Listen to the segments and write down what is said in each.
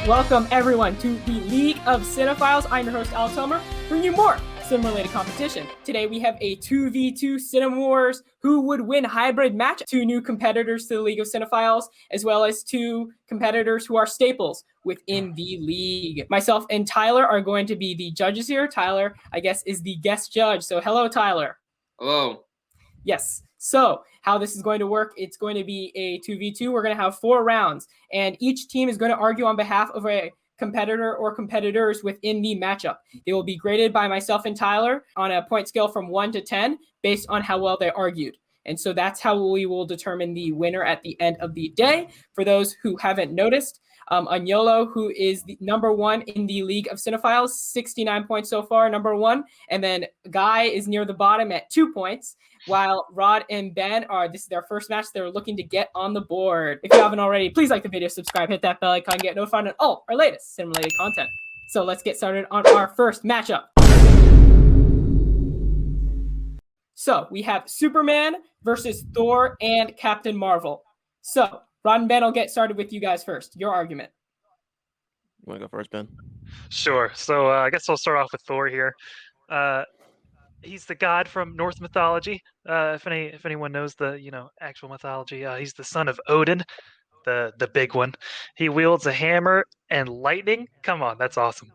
Welcome everyone to the League of Cinephiles. I'm your host Alex Helmer, bringing you more cinema-related competition. Today we have a 2v2 Cinema Wars Who Would Win hybrid match. Two new competitors to the League of Cinephiles, as well as two competitors who are staples within the league. Myself and Tyler are going to be the judges here. Tyler, I guess, is the guest judge. So hello, Tyler. Hello. Yes. So how this is going to work, it's going to be a 2v2. We're going to have 4 rounds, and each team is going to argue on behalf of a competitor or competitors within the matchup. They will be graded by myself and Tyler on a point scale from 1 to 10 based on how well they argued. And so that's how we will determine the winner at the end of the day. For those who haven't noticed, Agnolo, who is the number 1 in the League of Cinephiles, 69 points so far, number 1. And then Guy is near the bottom at 2 points, while Rod and Ben this is their first match. They're looking to get on the board. If you haven't already, please like the video, subscribe, hit that bell icon, get notified on all our latest cinema-related content. So let's get started on our first matchup. So we have Superman versus Thor and Captain Marvel. So Rod and Ben, I'll get started with you guys first. Your argument. You want to go first, Ben? Sure. So I guess I'll start off with Thor here. He's the god from Norse mythology. If anyone knows the actual mythology, he's the son of Odin, the big one. He wields a hammer and lightning. Come on, that's awesome.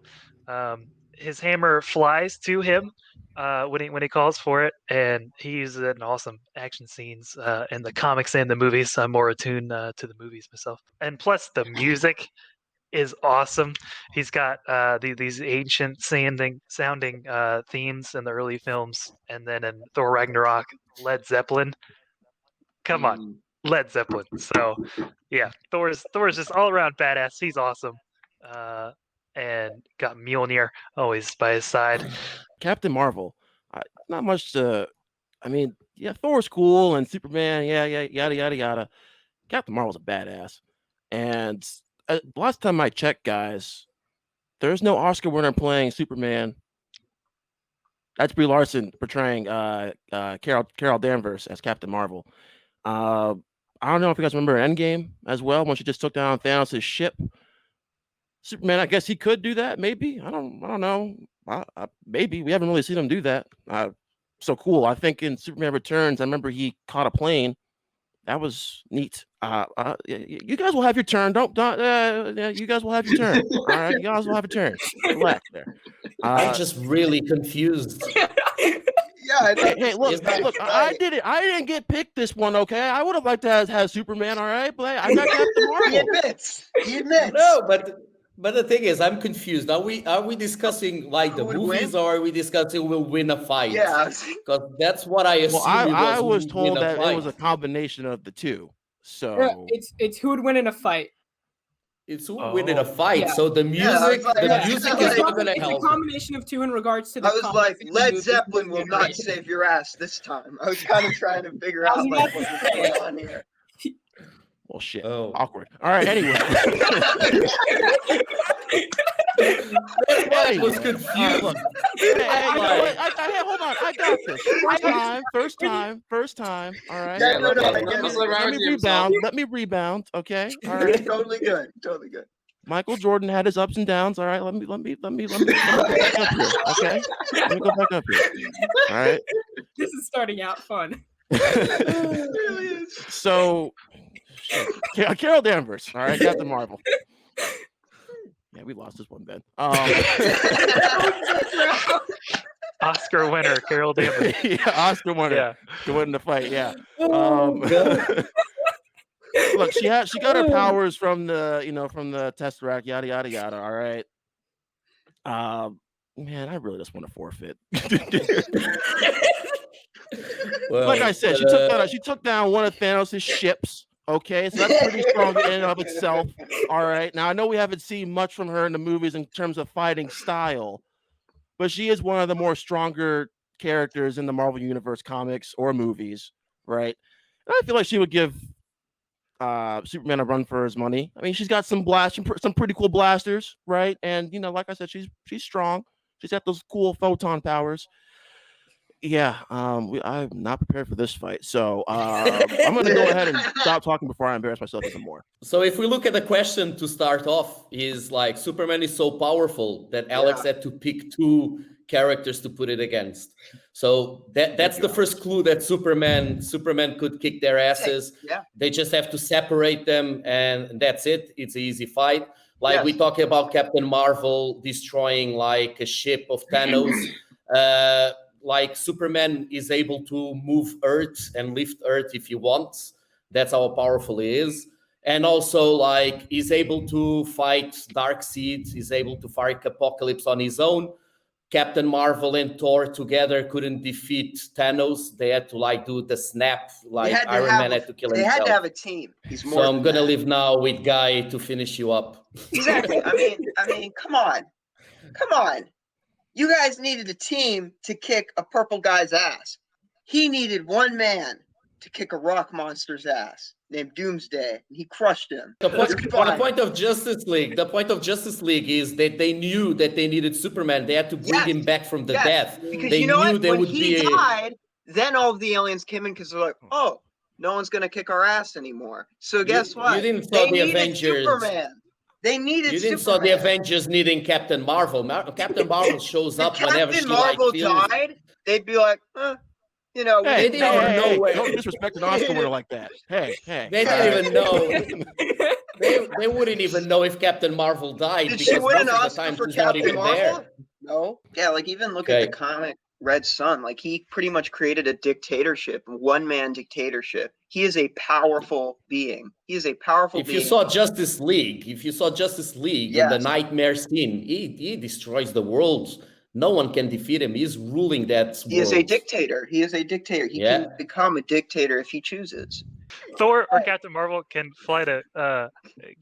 His hammer flies to him when he calls for it, and he uses it in awesome action scenes in the comics and the movies. I'm more attuned to the movies myself, and plus the music is awesome. He's got these ancient sounding themes in the early films, and then in Thor Ragnarok, Led Zeppelin. Come on, Led Zeppelin. So yeah, Thor's just all around badass. He's awesome. And got Mjolnir always by his side. Captain Marvel, not much to. I mean, yeah, Thor's cool and Superman, yeah, yada yada yada. Captain Marvel's a badass, and last time I checked, guys, there's no Oscar winner playing Superman. That's Brie Larson portraying Carol Danvers as Captain Marvel. I don't know if you guys remember Endgame as well, when she just took down Thanos' ship. Superman, I guess he could do that. Maybe I don't know. Maybe we haven't really seen him do that. So cool. I think in Superman Returns, I remember he caught a plane. That was neat. You guys will have your turn. You guys will have your turn. All right, you guys will have a turn. Relax there. I'm just really confused. Hey, look! I did it. I didn't get picked this one. Okay, I would have liked to have Superman. All right, but I got Captain Marvel. He admits. No, but the thing is, I'm confused. Are we discussing like the movies, or are we discussing who will win a fight? Yeah, because that's what I assumed. Well, I was told that it was a combination of the two. So it's who would win in a fight. It's who would win in a fight. Yeah. So the music, is not going to help. It's a combination of two in regards to the. I was like, Led Zeppelin will not save your ass this time. I was kind of trying to figure out like what was going on here. Well, shit. Oh. Awkward. All right. Anyway. I was confused. Look. Hey, hold on. I got this. First time. All right. Yeah, no, Let me rebound. Okay. All right. Totally good. Michael Jordan had his ups and downs. All right. Let me go back up here. Okay. Let me go back up here. All right. This is starting out fun. So. Carol Danvers, all right, Captain Marvel. Yeah, we lost this one, Ben. Oscar winner, Carol Danvers. Yeah, Oscar winner. Yeah, to win the fight. Yeah. Look, she got her powers from the Tesseract, yada yada yada. All right. Man, I really just want to forfeit. Well, like I said, she took down one of Thanos' ships. Okay, so that's pretty strong in and of itself. All right. Now, I know we haven't seen much from her in the movies in terms of fighting style, but she is one of the more stronger characters in the Marvel Universe comics or movies, right? And I feel like she would give Superman a run for his money. I mean, she's got some pretty cool blasters, right? And, like I said, she's strong. She's got those cool photon powers. Yeah, I'm not prepared for this fight, so I'm gonna go ahead and stop talking before I embarrass myself even more. So if we look at the question to start off, is like Superman is so powerful that Alex had to pick 2 characters to put it against. So that's the first clue that Superman could kick their asses. Yeah. They just have to separate them, and that's it. It's an easy fight. Like we talk about Captain Marvel destroying like a ship of Thanos. Like Superman is able to move Earth and lift Earth if he wants. That's how powerful he is. And also, like, he's able to fight Darkseid. He's able to fight Apocalypse on his own. Captain Marvel and Thor together couldn't defeat Thanos. They had to like do the snap. Like Iron Man had to kill himself. They had to have a team. He's more. So I'm gonna leave now with Guy to finish you up. Exactly. I mean, come on. You guys needed a team to kick a purple guy's ass. He needed one man to kick a rock monster's ass named Doomsday, and he crushed him. The point of Justice League is that they knew that they needed Superman. They had to bring him back from the death. Because they you know knew what? there when would he be died, then all of the aliens came in because they're like, oh, no one's gonna kick our ass anymore. So guess what? You didn't saw they the needed Avengers. Superman. They needed. You didn't Superman. saw the Avengers needing Captain Marvel. Captain Marvel shows up whenever Captain she Marvel like feels. died. They'd be like, you know, Hey, we they didn't even know. Don't disrespect an Oscar winner like that. Hey. They didn't even know. They wouldn't even know if Captain Marvel died. Did because she win an most of the Oscar time for she's not Captain even Marvel? there. No. Yeah, like even look at the comic Red Sun. Like he pretty much created a dictatorship, one-man dictatorship. He is a powerful being. He is a powerful being. If you saw Justice League in the nightmare scene, he destroys the world. No one can defeat him. He's ruling that world. He is a dictator. He can become a dictator if he chooses. Thor or Captain Marvel can fly to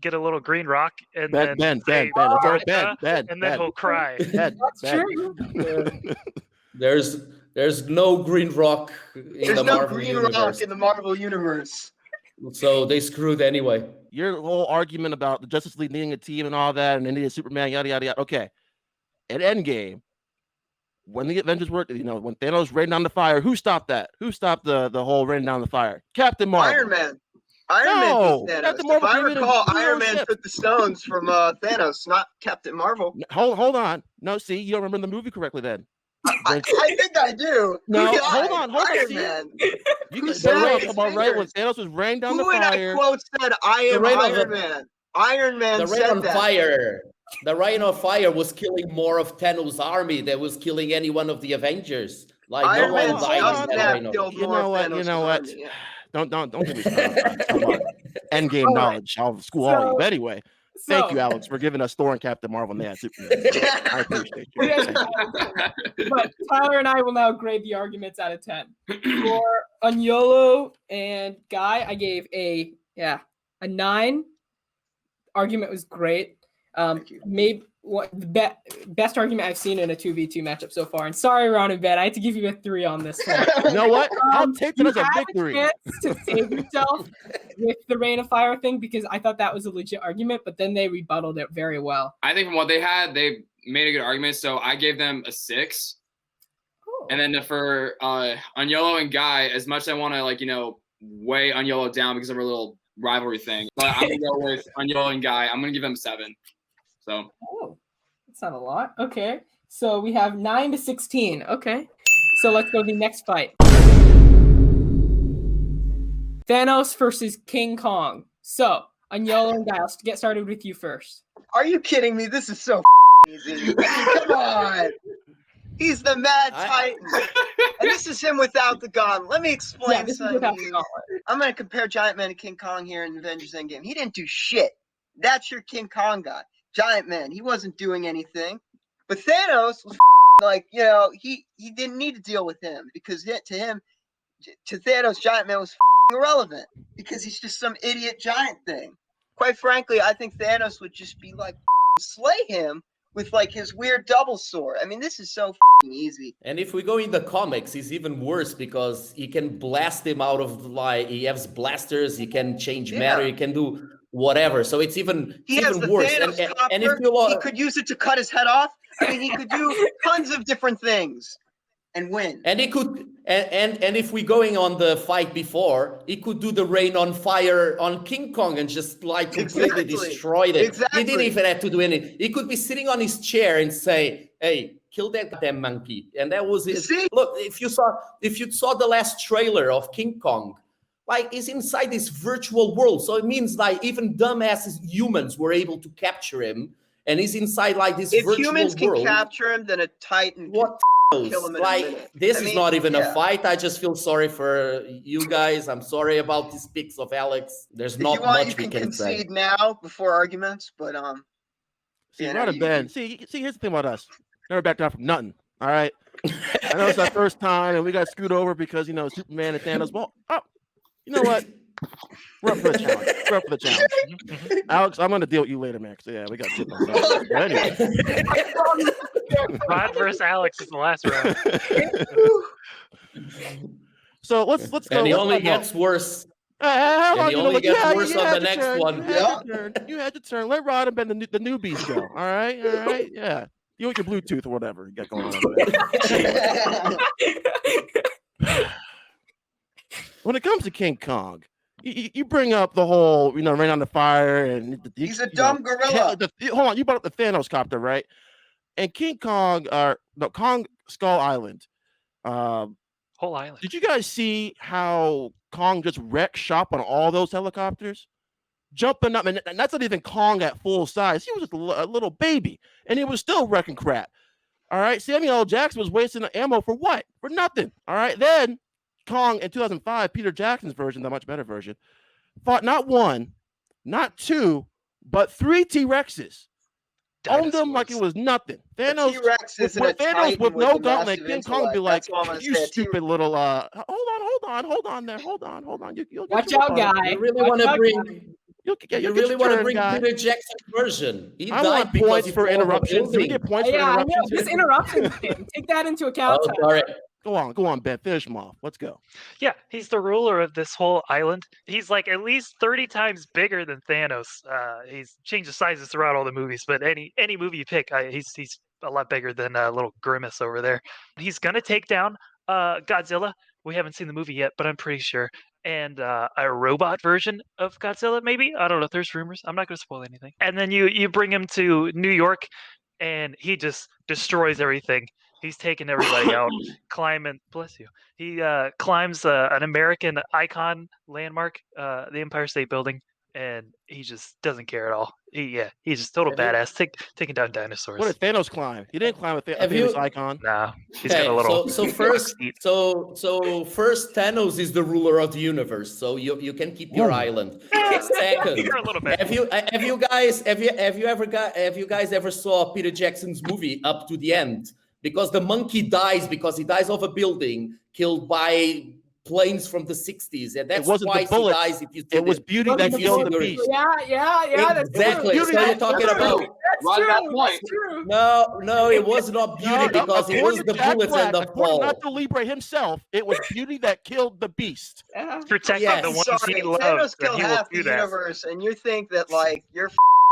get a little green rock and Ben, then he'll cry. That's true. There's no green rock in the Marvel universe. In the Marvel universe. So they screwed anyway. Your whole argument about the Justice League needing a team and all that, and they needed Superman, yada yada yada. Okay, at Endgame, when the Avengers were, when Thanos rained down the fire, who stopped that? Who stopped the whole raining down the fire? Captain Marvel. Iron Man. Iron Man took Thanos. If I recall, Iron Man took the stones from Thanos, not Captain Marvel. Hold on. No, see, you don't remember the movie correctly then. I think I do. No, hold on. Iron Man. You can say about right when Thanos was raining down the fire. Who in a quote said, I am Iron Man? Iron Man said that. The Rain of Fire was killing more of Thanos' army than was killing any one of the Avengers. Like Iron no Man one died in that Rain of killed You more know what? Thanos' You know what? army, yeah. Don't get me started. Come on. Endgame knowledge. I'll school all of you. But anyway, thank you, Alex, for giving us Thor and Captain Marvel and they had Superman. I appreciate you. But Tyler and I will now grade the arguments out of 10. For Agnolo and Guy, I gave a 9. Argument was great. Maybe the best argument I've seen in a 2v2 matchup so far. And sorry, Ron and Ben, I had to give you a 3 on this one. You know what? I'll take it as a victory. You had a chance to save yourself with the Rain of Fire thing because I thought that was a legit argument, but then they rebutted it very well. I think from what they had, they made a good argument, so I gave them a 6. Cool. And then for Agnolo and Guy, as much as I want to weigh Agnolo down because of a little rivalry thing, but I'm gonna go with Agnolo and Guy. I'm gonna give them 7. So that's not a lot. Okay, so we have 9 to 16. Okay, so let's go to the next fight. Thanos versus King Kong. So Agnolo and Guy, let's get started with you first. Are you kidding me? This is so easy. Come on. He's the Mad Titan. And this is him without the gauntlet. Let me explain something to you. I'm going to compare Giant Man to King Kong here in Avengers Endgame. He didn't do shit. That's your King Kong guy. Giant Man, he wasn't doing anything. But Thanos was he didn't need to deal with him because to Thanos, Giant Man was irrelevant because he's just some idiot giant thing. Quite frankly, I think Thanos would just be slay him with his weird double sword. I mean, this is so easy. And if we go in the comics, it's even worse because he can blast him out of he has blasters, he can change matter, he can do whatever. So it's even worse. And if he could use it to cut his head off. I mean, he could do tons of different things. and win. And he could, and if we're going on the fight before, he could do the rain on fire on King Kong and just like completely destroyed it. Exactly. He didn't even have to do anything. He could be sitting on his chair and say, "Hey, kill that goddamn monkey." And that was it. See? Look, if you saw the last trailer of King Kong, like he's inside this virtual world. So it means like even dumbasses humans were able to capture him, and he's inside like this virtual world. If humans can capture him, then a Titan what kill him in a minute. This is not even a fight. I just feel sorry for you guys. I'm sorry about these picks of Alex. There's not much we can say. Concede now before arguments, but See, Ben. See, here's the thing about us. Never back down from nothing. All right. I know it's our first time, and we got screwed over because Superman and Thanos. Well, you know what? We're up for the challenge. We're up for the challenge. Alex, I'm gonna deal with you later, man. So yeah, we got shit on that. But anyway. Rod versus Alex is the last round. So let's go. And he only gets worse. And he only gets worse on the next one. You had to turn. Let Rod and Ben the newbies go. All right. Yeah. You with your Bluetooth or whatever you got going on over there. When it comes to King Kong, you bring up the whole, rain on the fire, and he's a dumb gorilla. Hold on, you brought up the Thanos copter, right? And Kong Skull Island. Whole island. Did you guys see how Kong just wrecked shop on all those helicopters? Jumping up, and that's not even Kong at full size. He was just a little baby, and he was still wrecking crap. All right, Samuel L. Jackson was wasting the ammo for what? For nothing. All right, then Kong in 2005, Peter Jackson's version, the much better version, fought not one, not two, but 3 T-Rexes. Owned them like it was nothing. Thanos with no gauntlet. King Kong would be like, "You stupid little hold on there, hold on. You'll watch out, guy. You really want to bring. You really want to bring Peter Jackson's version. I want points for interruptions. Do we get points for interruptions? I know. This interruption thing. Take that into account. Oh, sorry. Go on, Ben. Finish him off. Let's go. Yeah, he's the ruler of this whole island. He's like at least 30 times bigger than Thanos. He's changed the sizes throughout all the movies, but any movie you pick, he's a lot bigger than little Grimace over there. He's gonna take down Godzilla. We haven't seen the movie yet, but I'm pretty sure. And a robot version of Godzilla, maybe? I don't know. There's rumors. I'm not gonna spoil anything. And then you bring him to New York, and he just destroys everything. He's taking everybody out, climbing. Bless you. He climbs an American icon landmark, the Empire State Building, and he just doesn't care at all. He's just total badass, taking down dinosaurs. What did Thanos climb? He didn't climb a famous icon. Nah, he's got a little. So first Thanos is the ruler of the universe. So you can keep your island. Second, you're a little bit. have you guys ever saw Peter Jackson's movie Up to the End? Because the monkey dies because he dies off a building killed by planes from the 60s, and that's why he dies. If you it was beauty that killed the beast. Yeah, exactly. That's so you're talking about. That's true. No, it was not beauty because it was the bullets and the fall. Not the Libre himself. It was beauty that killed the beast. Protecting the ones he loves. Thanos killed half the universe, and you think that like your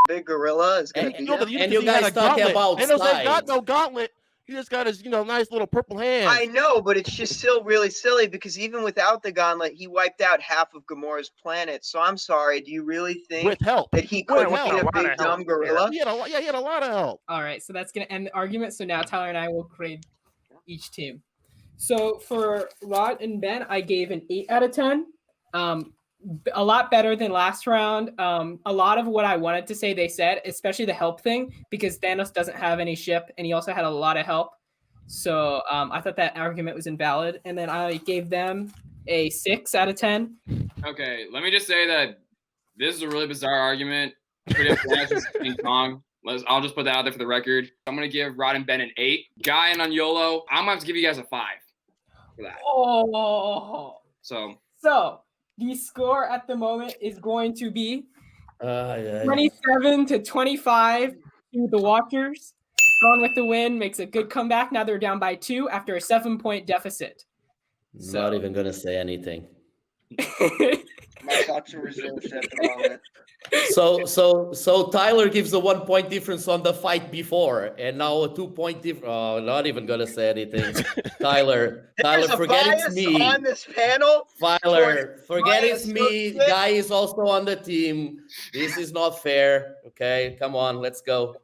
big gorilla is going to be and you guys talking about Thanos ain't got no gauntlet. He just got his, nice little purple hand. I know, but it's just still really silly because even without the gauntlet, he wiped out half of Gamora's planet. So I'm sorry. Do you really think with help that he couldn't beat a big dumb gorilla? He had a lot of help. All right, so that's gonna end the argument. So now Tyler and I will grade each team. So for Rod and Ben, I gave an 8 out of 10. A lot better than last round. A lot of what I wanted to say they said, especially the help thing, because Thanos doesn't have any ship and he also had a lot of help. So I thought that argument was invalid. And then I gave them a 6 out of 10. Okay, let me just say that this is a really bizarre argument. King Kong. I'll just put that out there for the record. I'm going to give Rod and Ben an 8. Guy and Oniolo, I'm going to have to give you guys a 5 for that. Oh. So the score at the moment is going to be 27 to 25 to the Watchers. Gone with the win makes a good comeback. Now they're down by 2 after a 7-point deficit. Not even going to say anything. My thoughts are reserved at the moment. So Tyler gives a 1 point difference on the fight before, and now a 2 point difference. Oh, not even gonna say anything. Tyler, There's a forget it's bias me. on this panel. Tyler, forget my it's me. associate. Guy is also on the team. This is not fair. Okay, come on, let's go.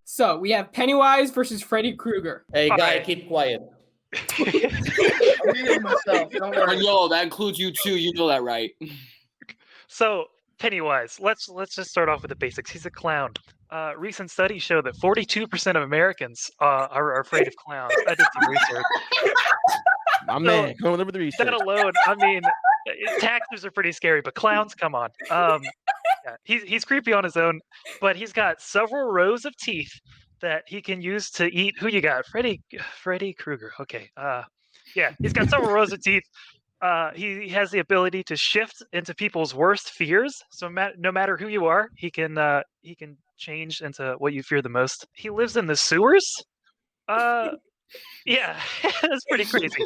So we have Pennywise versus Freddy Krueger. Hey, All Guy, right. keep quiet. I'm muting myself. Don't worry. Yo, that includes you too. You know that, right? So Pennywise, let's just start off with the basics. He's a clown. Recent studies show that 42% of Americans are afraid of clowns. I did some research. My man, come over the research. That alone, I mean, taxes are pretty scary, but clowns, come on. Yeah, he's creepy on his own, but he's got several rows of teeth that he can use to eat. Who you got? Freddy Krueger. Okay. Yeah, he's got several rows of teeth. He has the ability to shift into people's worst fears. So no matter who you are, he can change into what you fear the most. He lives in the sewers. Yeah, that's pretty crazy.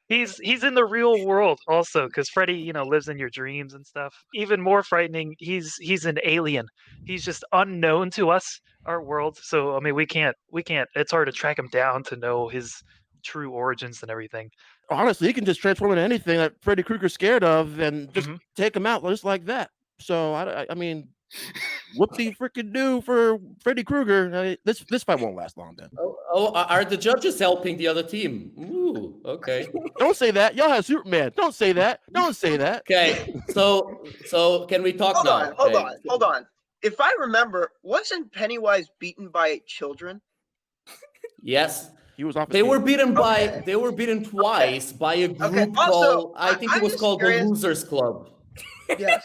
He's in the real world also, because Freddy, lives in your dreams and stuff. Even more frightening, he's an alien. He's just unknown to us, our world. So I mean, we can't. It's hard to track him down to know his true origins and everything. Honestly, he can just transform into anything that Freddy Krueger's scared of and just take him out just like that. So I mean, whoopsie freaking do for Freddy Krueger. This fight won't last long then. Oh, are the judges helping the other team? Ooh, okay. Don't say that. Y'all have Superman. Don't say that. Don't say that. Okay, so can we talk now? Hold on. If I remember, wasn't Pennywise beaten by children? Yes. He was off. They were beaten twice by a group called, I think it was called the Losers Club. Yes.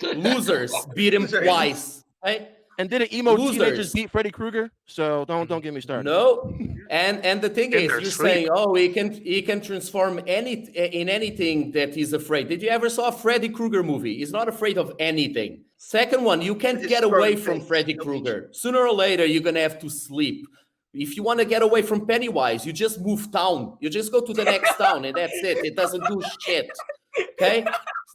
Losers beat him twice. Right? And didn't emo teenagers beat Freddy Krueger? So don't get me started. No. And the thing is, you're saying, he can transform in anything that he's afraid. Did you ever saw a Freddy Krueger movie? He's not afraid of anything. Second one, you can't get away from Freddy Krueger. Sooner or later, you're gonna have to sleep. If you want to get away from Pennywise, you just move town. You just go to the next town, and that's it. It doesn't do shit. Okay?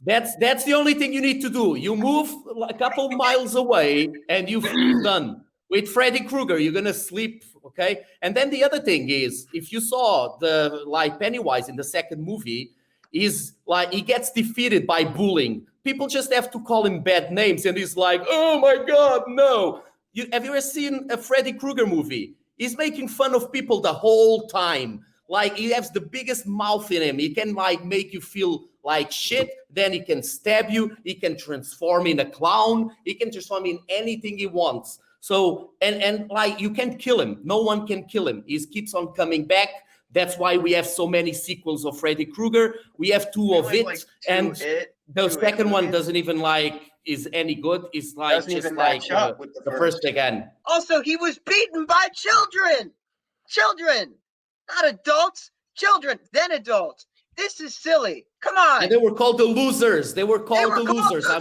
That's the only thing you need to do. You move a couple miles away, and you're done. With Freddy Krueger, you're gonna sleep. Okay? And then the other thing is, if you saw Pennywise in the second movie, is like he gets defeated by bullying. People just have to call him bad names, and he's like, "Oh my God, no!" Have you ever seen a Freddy Krueger movie? He's making fun of people the whole time. Like, he has the biggest mouth in him. He can, make you feel like shit. Then he can stab you. He can transform in a clown. He can transform in anything he wants. So, and you can't kill him. No one can kill him. He keeps on coming back. That's why we have so many sequels of Freddy Krueger. We have two of it. And the second one doesn't even, is any good. It's just the first again. Also, he was beaten by children, not adults, children, then adults. This is silly. Come on. And they were called the Losers. I'm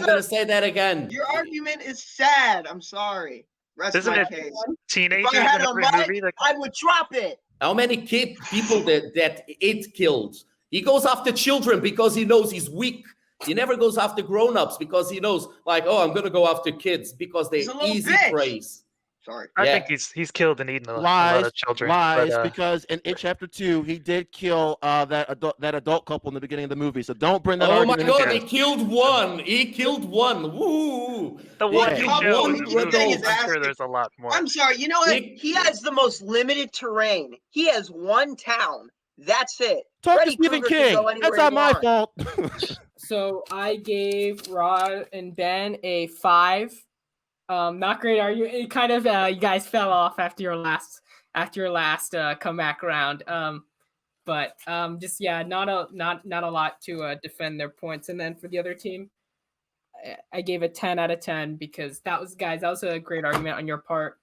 going to say that again. Your argument is sad. I'm sorry. Rest my case. Teenagers if I had in a every mic, movie I would drop it. How many people that it killed? He goes after children because he knows he's weak. He never goes after grown-ups because he knows, I'm going to go after kids because they're easy praise. Sorry. I think he's killed and eaten a lot of children. Because in chapter 2, he did kill that adult couple in the beginning of the movie. So don't bring that argument. Oh my God, he killed one. Woo! The one he killed. I'm sure there's a lot more. I'm sorry. You know what? He has the most limited terrain. He has one town. That's it. Talk to Stephen King. That's not my fault. So I gave Rod and Ben a 5. Not great argument. It kind of you guys fell off after your last comeback round. But just not a lot to defend their points. And then for the other team, I gave a 10 out of 10 because that was a great argument on your part.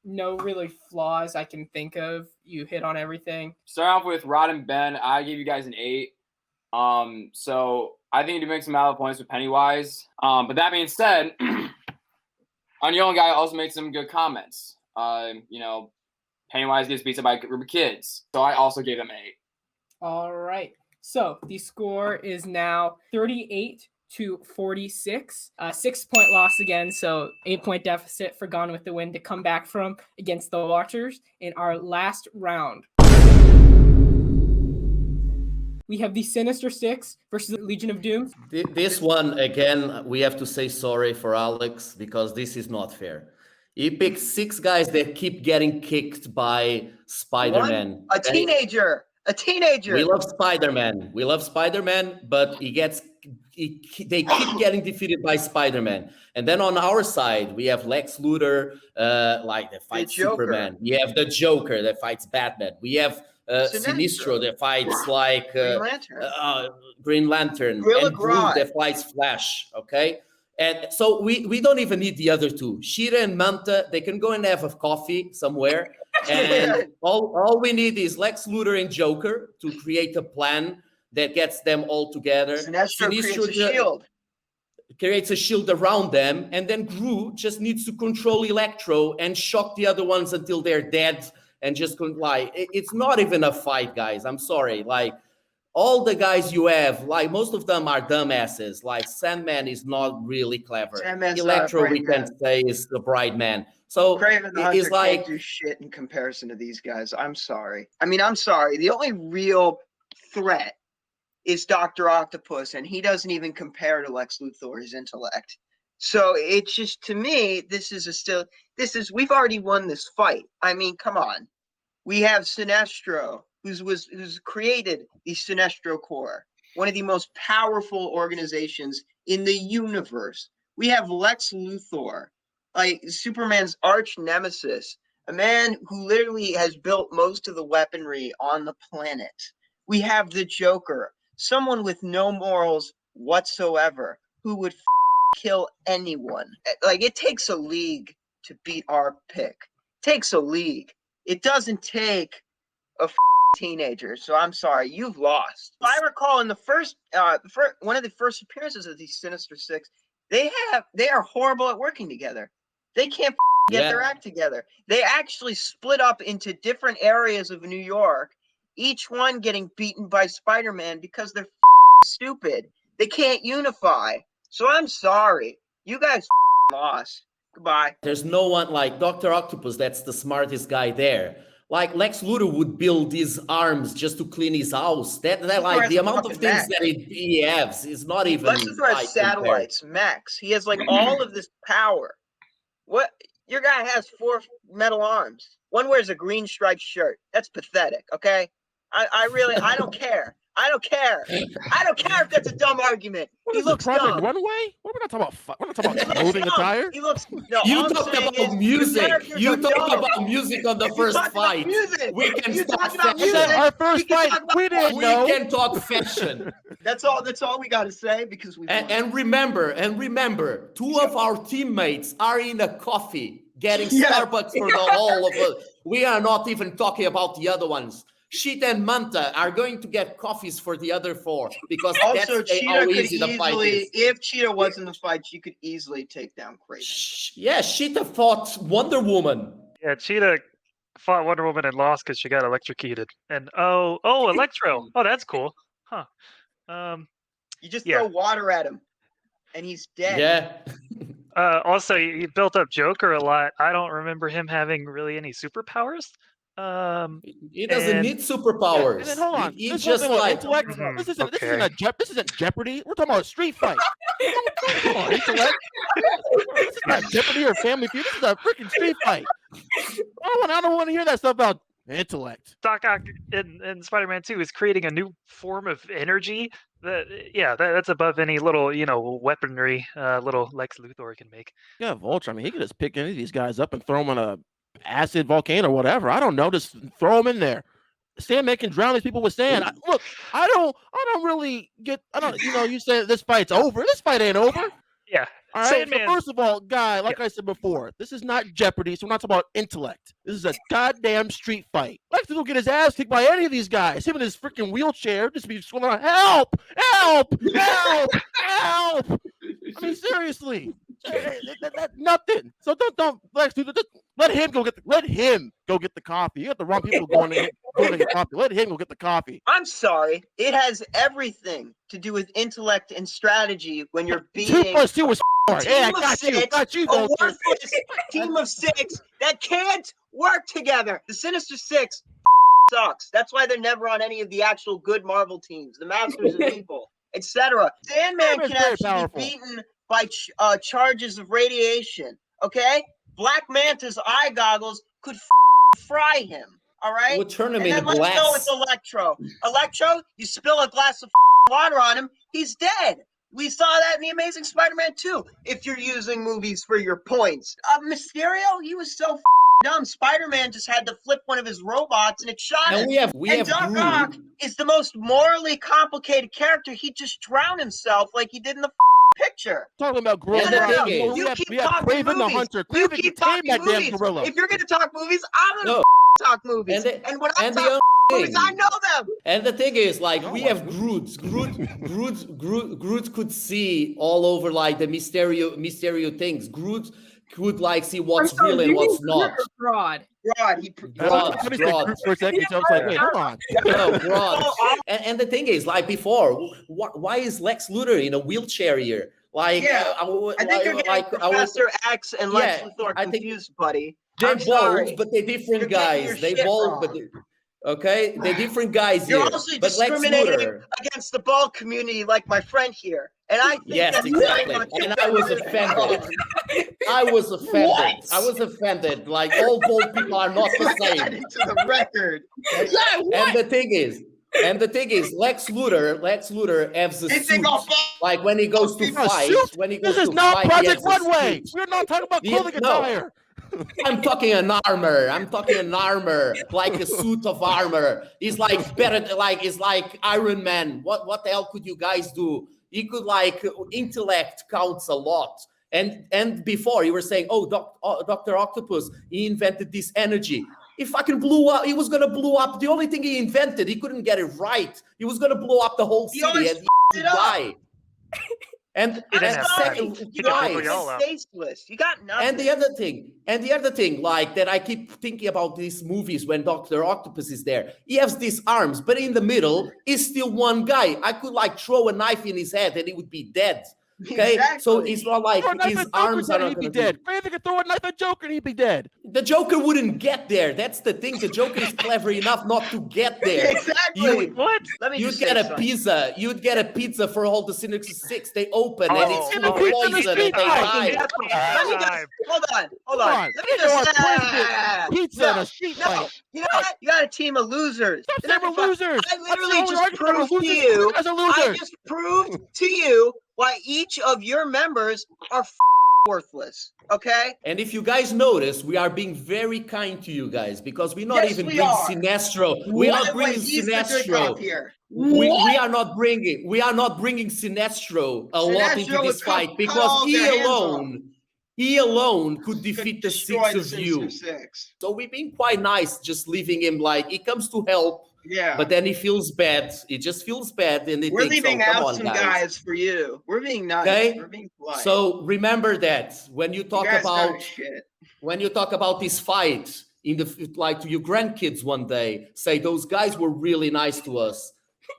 No really flaws I can think of. You hit on everything. Start off with Rod and Ben. I gave you guys an 8. So I think you do make some valid points with Pennywise. But that being said, Onion guy also made some good comments. Pennywise gets beat up by a group of kids. So I also gave him an 8. All right. So the score is now 38 to 46. 6-point loss again, so 8-point deficit for Gone with the Wind to come back from against the Watchers in our last round. We have the Sinister Six versus the Legion of Doom. This one, again, we have to say sorry for Alex because this is not fair. He picked 6 guys that keep getting kicked by Spider-Man. A teenager. We love Spider-Man, but they keep getting defeated by Spider-Man. And then on our side, we have Lex Luthor, that fights Superman. We have the Joker that fights Batman. We have Sinister that fights Green Lantern. And Groot that fights Flash. Okay. And so we don't even need the other two. Sheeta and Manta, they can go and have a coffee somewhere. And all we need is Lex Luthor and Joker to create a plan that gets them all together. Sinestro creates a shield around them. And then Groot just needs to control Electro and shock the other ones until they're dead and just it's not even a fight, guys. I'm sorry. All the guys you have, most of them are dumbasses. Sandman is not really clever. Electro, we can say, is the bright man. So Kraven the Hunter can't do shit in comparison to these guys. I'm sorry. I'm sorry. The only real threat is Dr. Octopus, and he doesn't even compare to Lex Luthor, his intellect. So it's just, to me, we've already won this fight. Come on. We have Sinestro, who's created the Sinestro Corps, one of the most powerful organizations in the universe. We have Lex Luthor, Superman's arch nemesis, a man who literally has built most of the weaponry on the planet. We have the Joker, someone with no morals whatsoever, who would kill anyone. It takes a league to beat our pick. It takes a league. It doesn't take a teenager. So I'm sorry, you've lost. If I recall, in the first one of the first appearances of these Sinister Six, they are horrible at working together. They can't get their act together. They actually split up into different areas of New York, each one getting beaten by Spider-Man because they're stupid. They can't unify. So I'm sorry, you guys lost. Goodbye. There's no one like Dr. Octopus that's the smartest guy there. Lex Luthor would build his arms just to clean his house. The amount of things that he has is not even. Lex Luthor has satellites, Max. He has all of this power. What? Your guy has 4 metal arms. One wears a green striped shirt. That's pathetic. Okay. I don't care. I don't care if that's a dumb argument. He looks dumb. Runaway? What are we not talking about? We're not talking about clothing attire. He looks. You talked about music. You talked about music on the first fight. We can talk fashion. Our first fight. We didn't know. We can talk fashion. That's all we got to say because we. And remember, 2 of our teammates are in a coffee getting Starbucks for the whole of us. We are not even talking about the other ones. Sheeta and Manta are going to get coffees for the other 4 because also that's Cheetah how easy the fight is. If Cheetah was in the fight, she could easily take down Kraven. Yeah, Cheetah fought Wonder Woman. Yeah, Cheetah fought Wonder Woman and lost because she got electrocuted. And Electro. Oh, that's cool. Huh. You just throw water at him, and he's dead. Yeah. Also, he built up Joker a lot. I don't remember him having really any superpowers. He doesn't need superpowers. And then hold on. He's just intellect. This isn't Jeopardy. We're talking about a street fight. Come on, intellect. This is not Jeopardy or Family Feud. This is a freaking street fight. I don't want to hear that stuff about intellect. Doc Ock in Spider-Man 2 is creating a new form of energy that's above any little, weaponry little Lex Luthor can make. Yeah, Vulture. He could just pick any of these guys up and throw them in a acid volcano or whatever. I don't know. Just throw them in there. Sandman can drown these people with sand. I don't really get. You say this fight's over. This fight ain't over. Yeah. All right. So first of all, guy, like I said before, this is not Jeopardy, so we're not talking about intellect. This is a goddamn street fight. Lex will get his ass kicked by any of these guys. Him in his freaking wheelchair, just be screaming out, "Help! Help! Help! Help!" Seriously. Nothing. So don't Lex Let him go get the coffee. You got the wrong people going to get coffee. Let him go get the coffee. I'm sorry. It has everything to do with intellect and strategy when you're 2 beating + 2 was 4. Hey, I team of got you. 6, Got you, a Vulture. worthless team of 6 that can't work together. The Sinister Six sucks. That's why they're never on any of the actual good Marvel teams. The Masters of Evil, etc. Sandman can actually be beaten by charges of radiation. Okay, Black Manta's eye goggles could fry him. All right. We'll turn him and into then let's go with Electro. Electro, you spill a glass of water on him, he's dead. We saw that in The Amazing Spider-Man 2, if you're using movies for your points. Mysterio, he was so dumb. Spider-Man just had to flip one of his robots and it shot him. And Doc Ock is the most morally complicated character. He just drowned himself like he did in the picture. Talking about gorilla. We have Craven the Hunter. You keep talking movies. If you're going to talk movies, I'm going to talk movies. And when I talk movies, I know them. And the thing is, like, we have Groot. Groot could see all over, like, the Mysterio things. Groot could, like, see what's real and what's not. Broad. Broad. For a second, so I was like, wait, hold on. No, broad. And the thing is, like before, why is Lex Luthor in a wheelchair here? Like, I think you're getting Professor X and Lex Luthor confused, buddy. They're both, but they're different guys. They both, but okay, they're different guys here. You're also discriminating against the bald community, like my friend here. And I think that's exactly. And I was offended. I was offended. Like, all bald people are not the same. Into the record. And the thing is, Lex Luthor has a suit. Like, when he goes to fight, this is not Project Runway. We're not talking about clothing attire. I'm talking an armor, like a suit of armor. He's like better, like it's like Iron Man. What the hell could you guys do? He could, like, intellect counts a lot. And before you were saying, Dr. Octopus, he invented this energy. He fucking blew up. He was gonna blow up. The only thing he invented, he couldn't get it right. He was gonna blow up the whole city and he die. And second, you got tasteless. You got nothing. And the other thing, like, that I keep thinking about these movies when Dr. Octopus is there. He has these arms, but in the middle is still one guy. I could, like, throw a knife in his head and he would be dead. Okay, so it's not like his arms are not going to be dead. Maybe they could throw a knife at Joker and he'd be dead. The Joker wouldn't get there. That's the thing. The Joker is clever enough not to get there. Exactly. You'd get a pizza. You'd get a pizza for all the Sinister Six. They open and it's full of poison and they die. Hold on. Let me just pizza and a sheet fight. You know what? You got a team of losers. Losers. I literally just proved to you. I just proved to you why each of your members are worthless. Okay? And if you guys notice, we are being very kind to you guys because we're not even bringing Sinestro. We are bringing Sinestro. We are not bringing Sinestro a lot into this fight because he alone could defeat the six of you. So we've been quite nice just leaving him, like, he comes to help. Yeah. But then he feels bad. He just feels bad. And we're leaving out some guys for you. We're being nice. Okay? We're being polite. So remember that when you talk about this fight in the, like, to your grandkids one day, say those guys were really nice to us.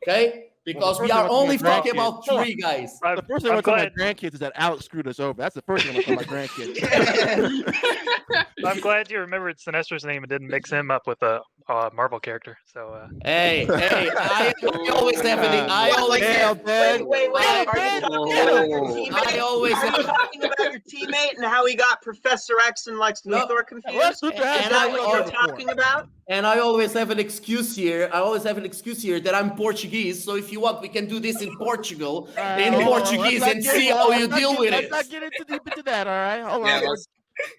Okay? Because we are only talking about 3 guys. The first thing I want to tell my grandkids is that Alex screwed us over. That's the first thing I want to tell my grandkids. I'm glad you remembered Sinestro's name and didn't mix him up with a Marvel character. So hey, I always have an I always have wait. I always have talking about your teammate and how he got Professor X and Lex Luthor confused. And I what you're talking about. And I always have an excuse here. That I'm Portuguese. So if you want, we can do this in Portugal, and see how you deal with it. Let's not get too deep into that, all right? Hold on.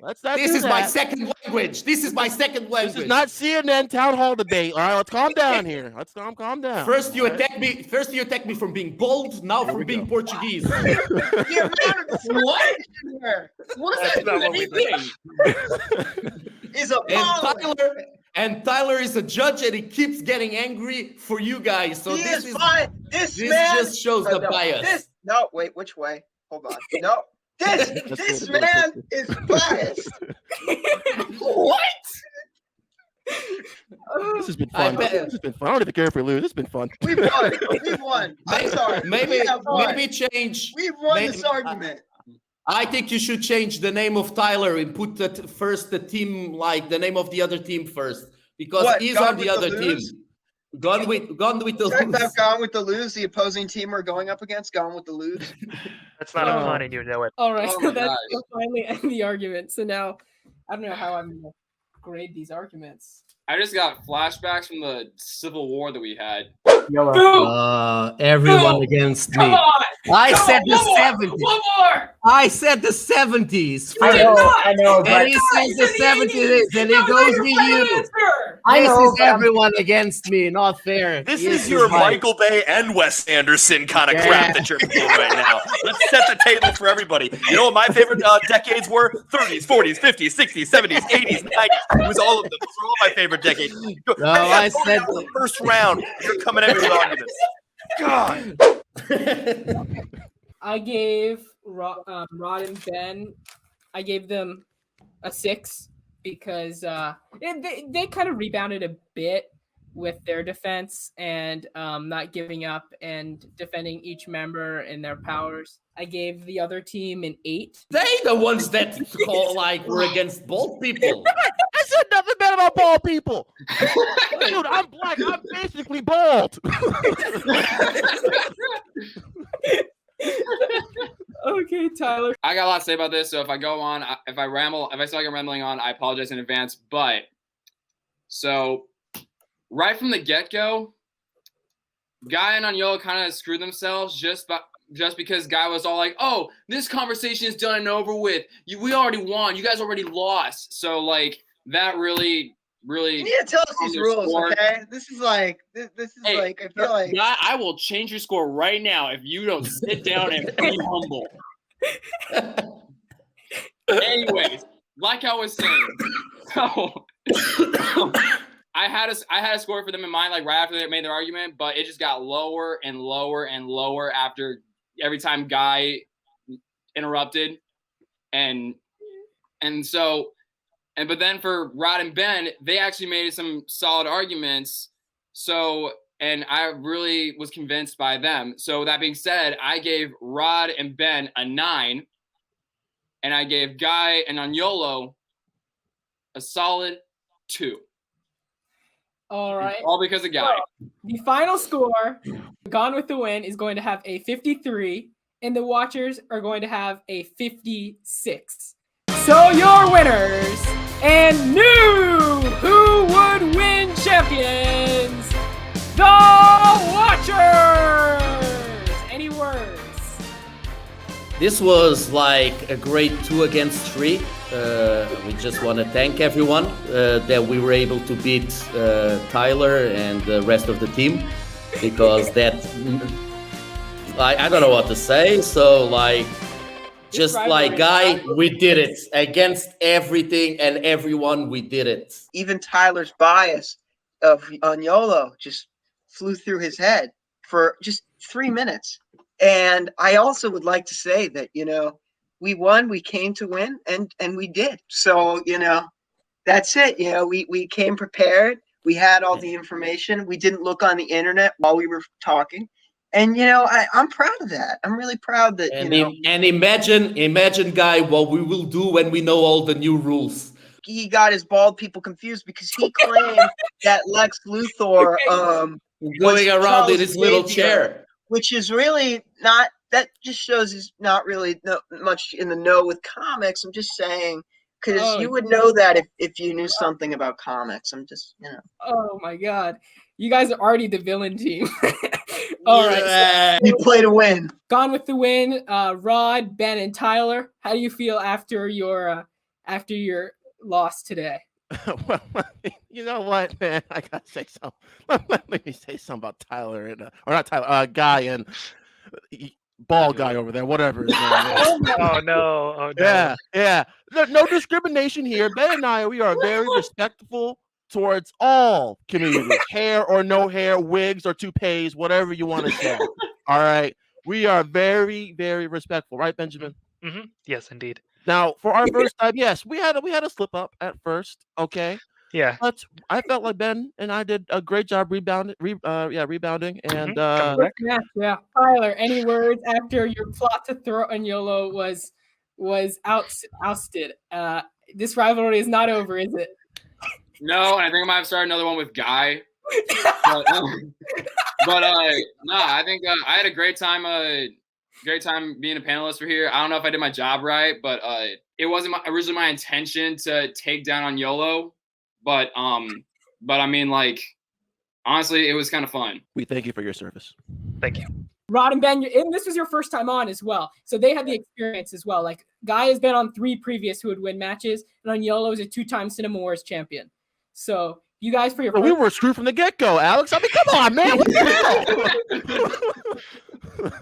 Let's not This is my second language. This is not CNN town hall debate. All right, let's calm down here. Let's calm down. First you attack me from being bold, now from being Portuguese. What does that mean? Is a And Tyler is a judge, and he keeps getting angry for you guys. So this just shows the bias. Which way? Hold on. No. This man is biased. What? This has been fun. This has been fun. I don't even care if we lose. This has been fun. We've won. We've won. I'm sorry. Maybe change. We've won this argument. I think you should change the name of Tyler and put the team, like the name of the other team first, because he's on the other team. Gone with the Check Lose. that Gone with the Lose, the opposing team we're going up against. Gone with the Lose. That's not a pun, and you know it. All right, Oh so my that's gosh. finally end the argument. So now, I don't know how I'm gonna grade these arguments. I just got flashbacks from the Civil War that we had. Everyone against me. Come on! I Come said on, the one 70s. More! One more! I said the 70s. I know, And he says the 70s, and he goes with you. This is everyone against me. Not fair. This is your Michael Bay and Wes Anderson kind of crap that you're playing right now. Let's set the table for everybody. You know what my favorite decades were? 30s, 40s, 50s, 60s, 70s, 80s, 90s. It was all of them. Those were all my favorite decades. No, I said the first round. You're coming at me with arguments. God. I gave Rod and Ben, I gave them a 6 because they kind of rebounded a bit with their defense and not giving up and defending each member and their powers. I gave the other team an 8. They the ones that were against bald people. I said nothing bad about bald people. Dude, I'm black. I'm basically bald. Okay, Tyler. I got a lot to say about this, so if I go on, if I ramble, if I feel like I'm rambling on, I apologize in advance. But so right from the get-go, Guy and Aniolo kind of screwed themselves just because Guy was all like, "Oh, this conversation is done and over with. We already won. You guys already lost." So like that really. You need to tell us these rules, okay? This is like, I feel like. Guy, I will change your score right now if you don't sit down and be humble. Anyways, like I was saying, so I had a score for them in mind, like right after they made their argument, but it just got lower and lower and lower after every time Guy interrupted, but then for Rod and Ben, they actually made some solid arguments. So, and I really was convinced by them. So that being said, I gave Rod and Ben a 9, and I gave Guy and Aniolo a solid 2. All right. All because of Guy. So, the final score, Gone with the Win, is going to have a 53, and the Watchers are going to have a 56. So your winners and new Who Would Win champions, the Watchers. Any words? This was like a great 2 against 3. We just want to thank everyone that we were able to beat Tyler and the rest of the team, because that, I don't know what to say. So just like Guy, we did it against everything and everyone. We did it. Even Tyler's bias of Aniolo just flew through his head for just 3 minutes. And I also would like to say that, we won, we came to win, and we did. So, that's it. We came prepared. We had all the information. We didn't look on the internet while we were talking. And, I'm proud of that. I'm really proud that, and imagine, Guy, what we will do when we know all the new rules. He got his bald people confused because he claimed that Lex Luthor going around in his little chair. Which is really not, that just shows he's not really much in the know with comics. I'm just saying, because you would know that if you knew something about comics. I'm just, Oh my God. You guys are already the villain team. All right. You play to win. Gone with the Win, Rod, Ben, and Tyler. How do you feel after your loss today? Well, you know what, man? I gotta say something. Let me say something about Tyler or not Tyler, Guy and bald guy over there, whatever his name is. Oh no! Yeah. No discrimination here. Ben and I, we are very respectful towards all communities, hair or no hair, wigs or toupees, whatever you want to say. All right, we are very, very respectful, right, Benjamin? Yes, indeed. Now, for our first time, yes, we had a slip up at first, okay, Yeah. but I felt like Ben and I did a great job rebounding, and yeah. Tyler, any words after your plot to throw on YOLO was ousted? This rivalry is not over, is it? No, I think I might have started another one with Guy. But I think I had a great time being a panelist for here. I don't know if I did my job right, but it wasn't originally my intention to take down on YOLO. But I mean, like, honestly, it was kind of fun. We thank you for your service. Thank you. Rod and Ben, and this was your first time on as well, so they had the experience as well. Like, Guy has been on 3 previous WhoWouldWin matches, and on YOLO is a 2-time Cinema Wars champion. So you guys for your we were screwed from the get-go, Alex. I mean, come on, man. What the hell?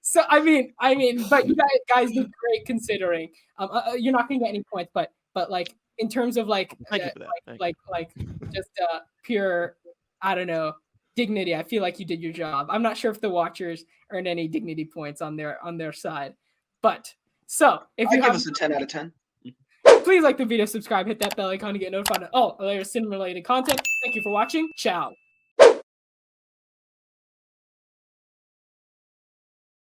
So I mean, but you guys did great considering. You're not gonna get any points, but like in terms of like just pure, I don't know, dignity. I feel like you did your job. I'm not sure if the watchers earned any dignity points on their side, but so if you give us a 10 out of 10. Please like the video, subscribe, hit that bell icon to get notified of all other cinema related content. Thank you for watching. Ciao.